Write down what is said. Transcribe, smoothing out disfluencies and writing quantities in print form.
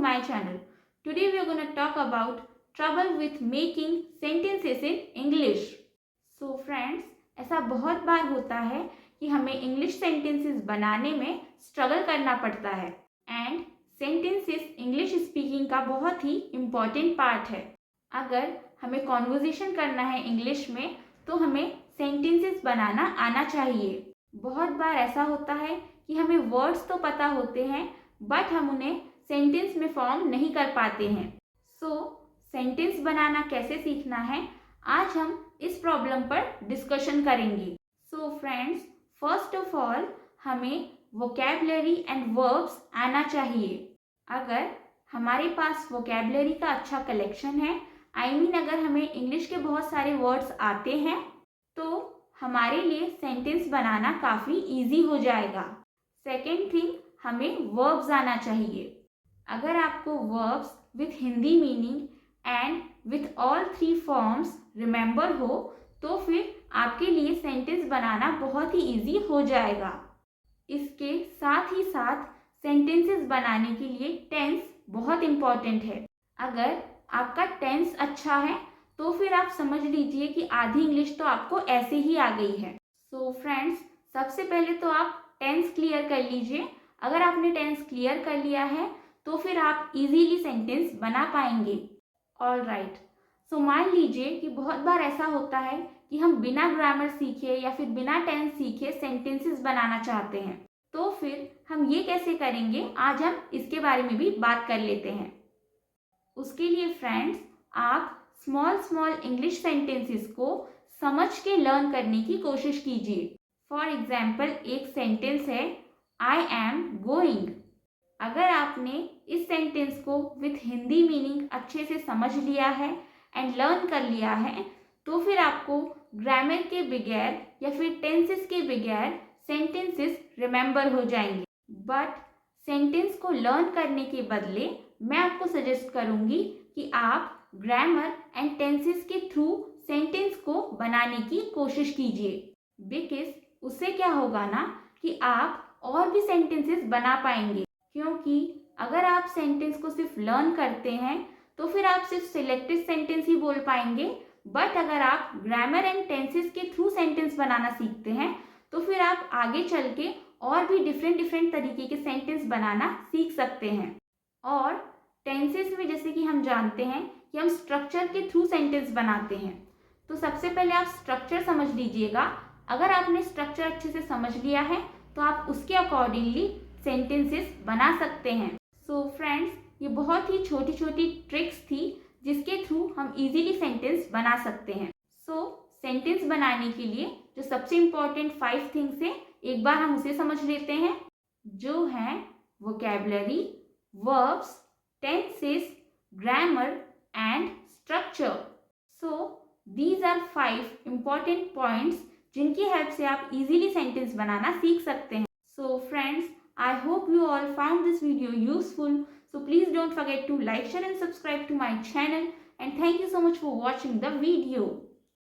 my channel. Today we are going to talk about trouble with making sentences in English. So friends, ऐसा बहुत बार होता है कि हमें इंग्लिश सेंटेंसेस बनाने में स्ट्रगल करना पड़ता है एंड सेंटेंसेस इंग्लिश स्पीकिंग का बहुत ही इम्पॉर्टेंट पार्ट है. अगर हमें कॉन्वर्जेशन करना है इंग्लिश में तो हमें सेंटेंसेस बनाना आना चाहिए. बहुत बार ऐसा होता है कि हमें वर्ड्स तो पता होते हैं बट हम उन्हें सेंटेंस में फॉर्म नहीं कर पाते हैं. सेंटेंस बनाना कैसे सीखना है, आज हम इस प्रॉब्लम पर डिस्कशन करेंगे. फ्रेंड्स, फर्स्ट ऑफ ऑल हमें वोकैबुलरी एंड वर्ब्स आना चाहिए. अगर हमारे पास वोकैबुलरी का अच्छा कलेक्शन है, अगर हमें इंग्लिश के बहुत सारे वर्ड्स आते हैं तो हमारे लिए सेंटेंस बनाना काफ़ी इजी हो जाएगा. सेकेंड थिंग, हमें वर्ब्स आना चाहिए. अगर आपको verbs with Hindi meaning and with all 3 forms remember हो तो फिर आपके लिए सेंटेंस बनाना बहुत ही इजी हो जाएगा. इसके साथ ही साथ सेंटेंसेस बनाने के लिए टेंस बहुत इम्पॉर्टेंट है. अगर आपका टेंस अच्छा है तो फिर आप समझ लीजिए कि आधी इंग्लिश तो आपको ऐसे ही आ गई है. फ्रेंड्स, सबसे पहले तो आप टेंस क्लियर कर लीजिए. अगर आपने टेंस क्लियर कर लिया है तो फिर आप इजीली सेंटेंस बना पाएंगे. All right. मान लीजिए कि बहुत बार ऐसा होता है कि हम बिना ग्रामर सीखे या फिर बिना टेंस सीखे सेंटेंसेस बनाना चाहते हैं, तो फिर हम ये कैसे करेंगे, आज हम इसके बारे में भी बात कर लेते हैं. उसके लिए फ्रेंड्स, आप स्मॉल इंग्लिश सेंटेंसेस को समझ के लर्न करने की कोशिश कीजिए. फॉर एग्जाम्पल, एक सेंटेंस है आई एम गोइंग. अगर आपने इस सेंटेंस को विथ हिंदी मीनिंग अच्छे से समझ लिया है एंड लर्न कर लिया है तो फिर आपको ग्रामर के बगैर या फिर टेंसेस के बगैर सेंटेंसेस रिमेंबर हो जाएंगे. बट सेंटेंस को लर्न करने के बदले मैं आपको सजेस्ट करूंगी कि आप ग्रामर एंड टेंसेस के थ्रू सेंटेंस को बनाने की कोशिश कीजिए. बिकॉज उससे क्या होगा ना कि आप और भी सेंटेंसेस बना पाएंगे. क्योंकि अगर आप सेंटेंस को सिर्फ लर्न करते हैं तो फिर आप सिर्फ सिलेक्टेड सेंटेंस ही बोल पाएंगे. बट अगर आप ग्रामर एंड टेंसेस के थ्रू सेंटेंस बनाना सीखते हैं तो फिर आप आगे चल के और भी डिफरेंट तरीके के सेंटेंस बनाना सीख सकते हैं. और टेंसेस में जैसे कि हम जानते हैं कि हम स्ट्रक्चर के थ्रू सेंटेंस बनाते हैं, तो सबसे पहले आप स्ट्रक्चर समझ लीजिएगा. अगर आपने स्ट्रक्चर अच्छे से समझ लिया है तो आप उसके अकॉर्डिंगली सेंटेंसेस बना सकते हैं. फ्रेंड्स, ये बहुत ही छोटी छोटी ट्रिक्स थी जिसके थ्रू हम इजीली सेंटेंस बना सकते हैं. सेंटेंस बनाने के लिए जो सबसे इम्पोर्टेंट 5 थिंग्स हैं, एक बार हम उसे समझ लेते हैं, जो हैं vocabulary, verbs, tenses, grammar and structure. These are 5 important points जिनकी हेल्प से आप इजीली सेंटेंस बनाना सीख सकते हैं. Friends, I hope you all found this video useful. Please don't forget to like, share and subscribe to my channel. And thank you so much for watching the video.